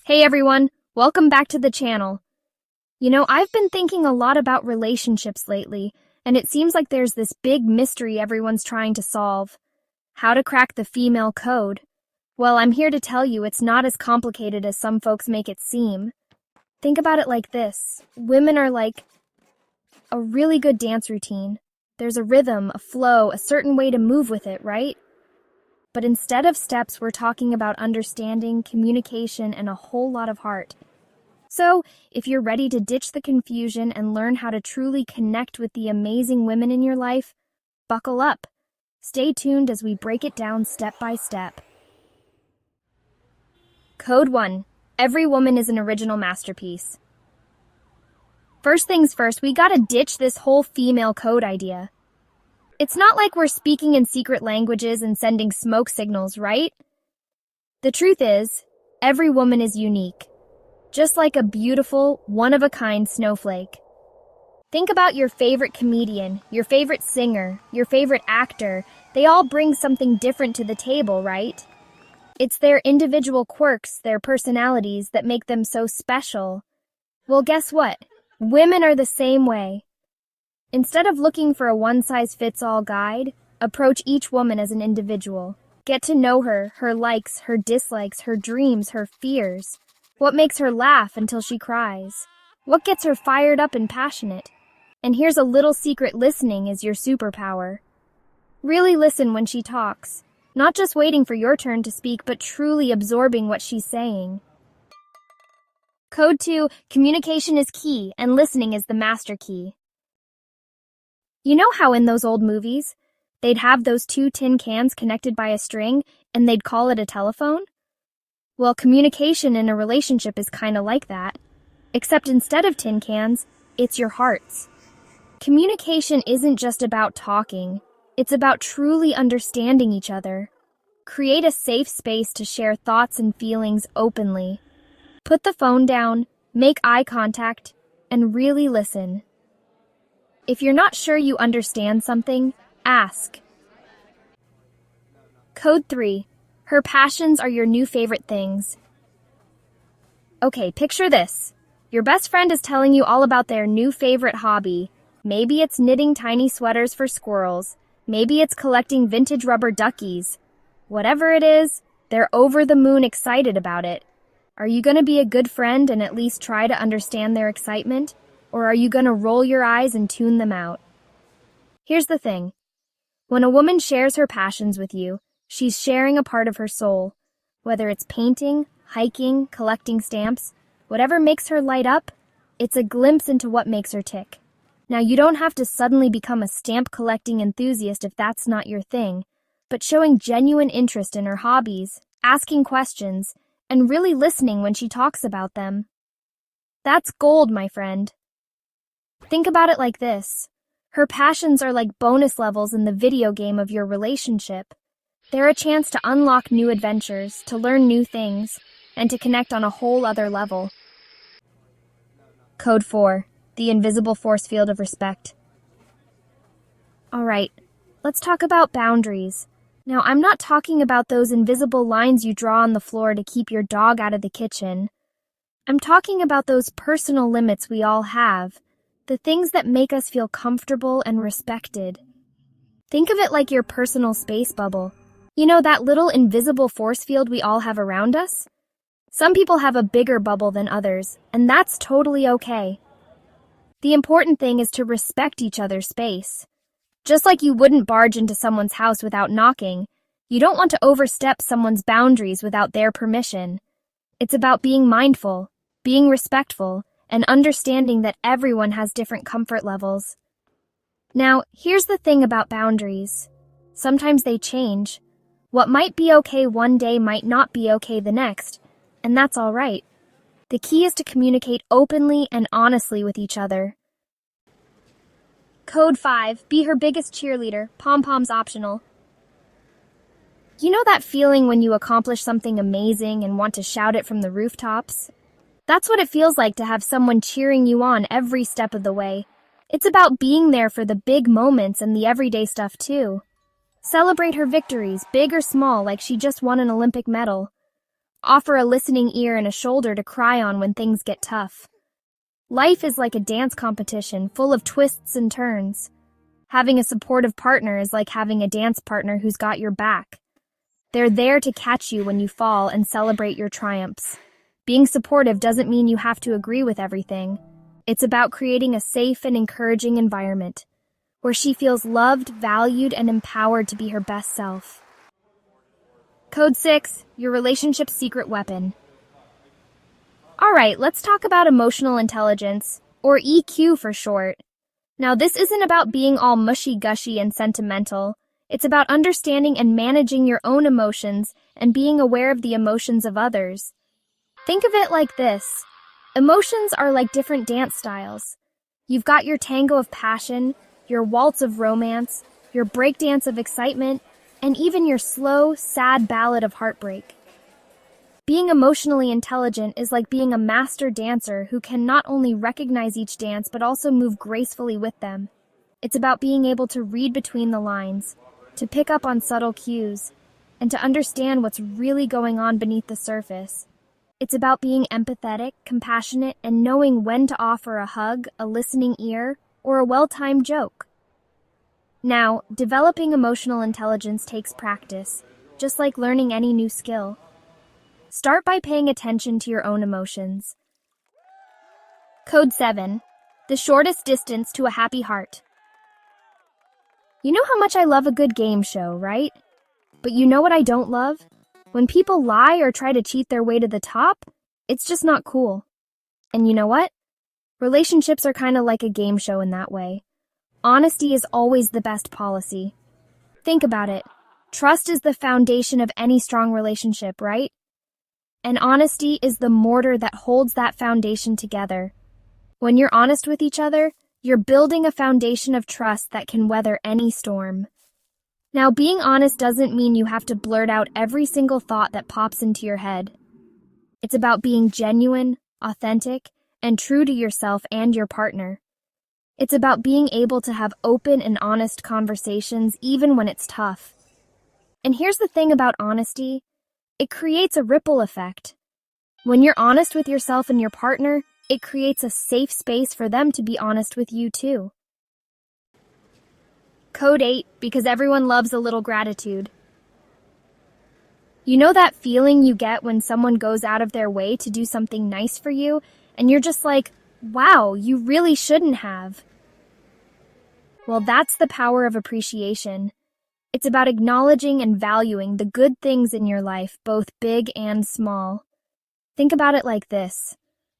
Hey everyone, welcome back to the channel. I've been thinking a lot about relationships lately, and it seems like there's this big mystery everyone's trying to solve. How to crack the female code. Well, I'm here to tell you it's not as complicated as some folks make it seem. Think about it like this. Women are like a really good dance routine. There's a rhythm, a flow, a certain way to move with it, right? But instead of steps, we're talking about understanding, communication, and a whole lot of heart. So, if you're ready to ditch the confusion and learn how to truly connect with the amazing women in your life, buckle up. Stay tuned as we break it down step by step. Code 1. Every woman is an original masterpiece. First things first, we gotta ditch this whole female code idea. It's not like we're speaking in secret languages and sending smoke signals, right? The truth is, every woman is unique, just like a beautiful, one-of-a-kind snowflake. Think about your favorite comedian, your favorite singer, your favorite actor. They all bring something different to the table, right? It's their individual quirks, their personalities that make them so special. Well, guess what? Women are the same way. Instead of looking for a one-size-fits-all guide, approach each woman as an individual. Get to know her, her likes, her dislikes, her dreams, her fears. What makes her laugh until she cries? What gets her fired up and passionate? And here's a little secret: listening is your superpower. Really listen when she talks. Not just waiting for your turn to speak, but truly absorbing what she's saying. Code 2, communication is key, and listening is the master key. You know how in those old movies, they'd have those two tin cans connected by a string, and they'd call it a telephone? Well, communication in a relationship is kind of like that. Except instead of tin cans, it's your hearts. Communication isn't just about talking. It's about truly understanding each other. Create a safe space to share thoughts and feelings openly. Put the phone down, make eye contact, and really listen. If you're not sure you understand something, ask. Code 3. Her passions are your new favorite things. Okay, picture this. Your best friend is telling you all about their new favorite hobby. Maybe it's knitting tiny sweaters for squirrels. Maybe it's collecting vintage rubber duckies. Whatever it is, they're over the moon excited about it. Are you going to be a good friend and at least try to understand their excitement? Or are you going to roll your eyes and tune them out? Here's the thing. When a woman shares her passions with you, she's sharing a part of her soul. Whether it's painting, hiking, collecting stamps, whatever makes her light up, it's a glimpse into what makes her tick. Now, you don't have to suddenly become a stamp collecting enthusiast if that's not your thing, but showing genuine interest in her hobbies, asking questions, and really listening when she talks about them. That's gold, my friend. Think about it like this. Her passions are like bonus levels in the video game of your relationship. They're a chance to unlock new adventures, to learn new things, and to connect on a whole other level. Code 4. The invisible force field of respect. Alright, let's talk about boundaries. Now, I'm not talking about those invisible lines you draw on the floor to keep your dog out of the kitchen. I'm talking about those personal limits we all have. The things that make us feel comfortable and respected. Think of it like your personal space bubble. You know, that little invisible force field we all have around us? Some people have a bigger bubble than others, and that's totally okay. The important thing is to respect each other's space. Just like you wouldn't barge into someone's house without knocking, you don't want to overstep someone's boundaries without their permission. It's about being mindful, being respectful, and understanding that everyone has different comfort levels. Now, here's the thing about boundaries. Sometimes they change. What might be okay one day might not be okay the next, and that's all right. The key is to communicate openly and honestly with each other. Code 5. Be her biggest cheerleader. Pom-Poms optional. You know that feeling when you accomplish something amazing and want to shout it from the rooftops? That's what it feels like to have someone cheering you on every step of the way. It's about being there for the big moments and the everyday stuff too. Celebrate her victories, big or small, like she just won an Olympic medal. Offer a listening ear and a shoulder to cry on when things get tough. Life is like a dance competition full of twists and turns. Having a supportive partner is like having a dance partner who's got your back. They're there to catch you when you fall and celebrate your triumphs. Being supportive doesn't mean you have to agree with everything. It's about creating a safe and encouraging environment where she feels loved, valued, and empowered to be her best self. Code 6, your relationship's secret weapon. All right, let's talk about emotional intelligence, or EQ for short. Now, this isn't about being all mushy-gushy and sentimental. It's about understanding and managing your own emotions and being aware of the emotions of others. Think of it like this. Emotions are like different dance styles. You've got your tango of passion, your waltz of romance, your breakdance of excitement, and even your slow, sad ballad of heartbreak. Being emotionally intelligent is like being a master dancer who can not only recognize each dance but also move gracefully with them. It's about being able to read between the lines, to pick up on subtle cues, and to understand what's really going on beneath the surface. It's about being empathetic, compassionate, and knowing when to offer a hug, a listening ear, or a well-timed joke. Now, developing emotional intelligence takes practice, just like learning any new skill. Start by paying attention to your own emotions. Code 7, the shortest distance to a happy heart. You know how much I love a good game show, right? But you know what I don't love? When people lie or try to cheat their way to the top, it's just not cool. And you know what? Relationships are kind of like a game show in that way. Honesty is always the best policy. Think about it. Trust is the foundation of any strong relationship, right? And honesty is the mortar that holds that foundation together. When you're honest with each other, you're building a foundation of trust that can weather any storm. Now, being honest doesn't mean you have to blurt out every single thought that pops into your head. It's about being genuine, authentic, and true to yourself and your partner. It's about being able to have open and honest conversations even when it's tough. And here's the thing about honesty. It creates a ripple effect. When you're honest with yourself and your partner, it creates a safe space for them to be honest with you too. Code 8, because everyone loves a little gratitude. You know that feeling you get when someone goes out of their way to do something nice for you, and you're just like, wow, you really shouldn't have. Well, that's the power of appreciation. It's about acknowledging and valuing the good things in your life, both big and small. Think about it like this.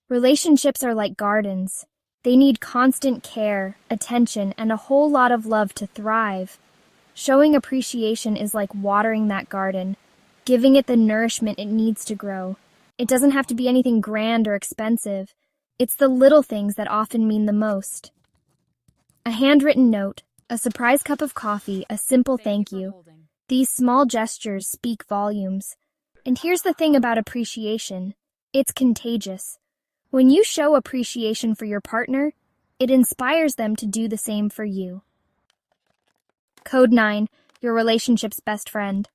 Relationships are like gardens. They need constant care, attention, and a whole lot of love to thrive. Showing appreciation is like watering that garden, giving it the nourishment it needs to grow. It doesn't have to be anything grand or expensive. It's the little things that often mean the most. A handwritten note, a surprise cup of coffee, a simple thank you. These small gestures speak volumes. And here's the thing about appreciation. It's contagious. When you show appreciation for your partner, it inspires them to do the same for you. Code 9, your relationship's best friend.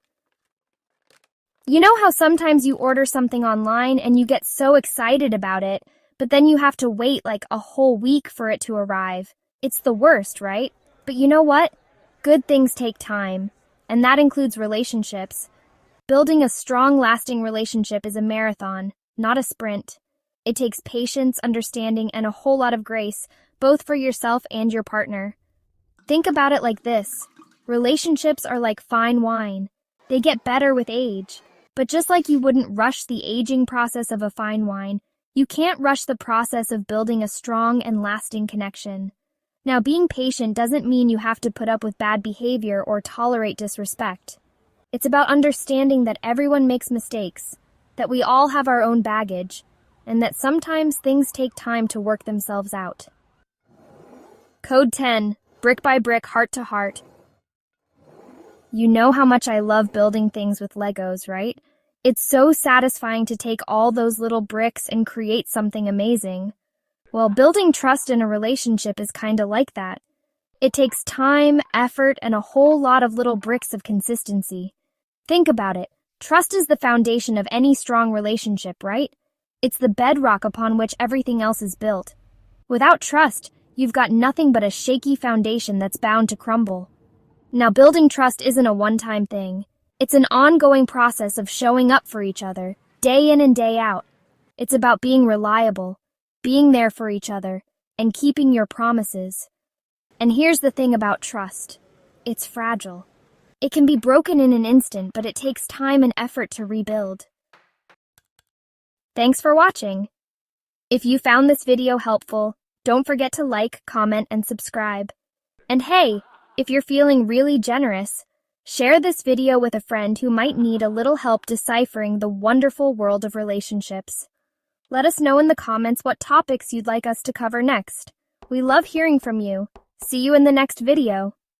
You know how sometimes you order something online and you get so excited about it, but then you have to wait like a whole week for it to arrive. It's the worst, right? But you know what? Good things take time, and that includes relationships. Building a strong, lasting relationship is a marathon, not a sprint. It takes patience, understanding, and a whole lot of grace, both for yourself and your partner. Think about it like this. Relationships are like fine wine. They get better with age. But just like you wouldn't rush the aging process of a fine wine, you can't rush the process of building a strong and lasting connection. Now, being patient doesn't mean you have to put up with bad behavior or tolerate disrespect. It's about understanding that everyone makes mistakes, that we all have our own baggage, and that sometimes things take time to work themselves out. Code 10, brick by brick, heart to heart. You know how much I love building things with Legos, right? It's so satisfying to take all those little bricks and create something amazing. Well, building trust in a relationship is kind of like that. It takes time, effort, and a whole lot of little bricks of consistency. Think about it. Trust is the foundation of any strong relationship, right? It's the bedrock upon which everything else is built. Without trust, you've got nothing but a shaky foundation that's bound to crumble. Now, building trust isn't a one-time thing. It's an ongoing process of showing up for each other, day in and day out. It's about being reliable, being there for each other, and keeping your promises. And here's the thing about trust. It's fragile. It can be broken in an instant, but it takes time and effort to rebuild. Thanks for watching. If you found this video helpful, don't forget to like, comment, and subscribe. And hey, if you're feeling really generous, share this video with a friend who might need a little help deciphering the wonderful world of relationships. Let us know in the comments what topics you'd like us to cover next. We love hearing from you. See you in the next video.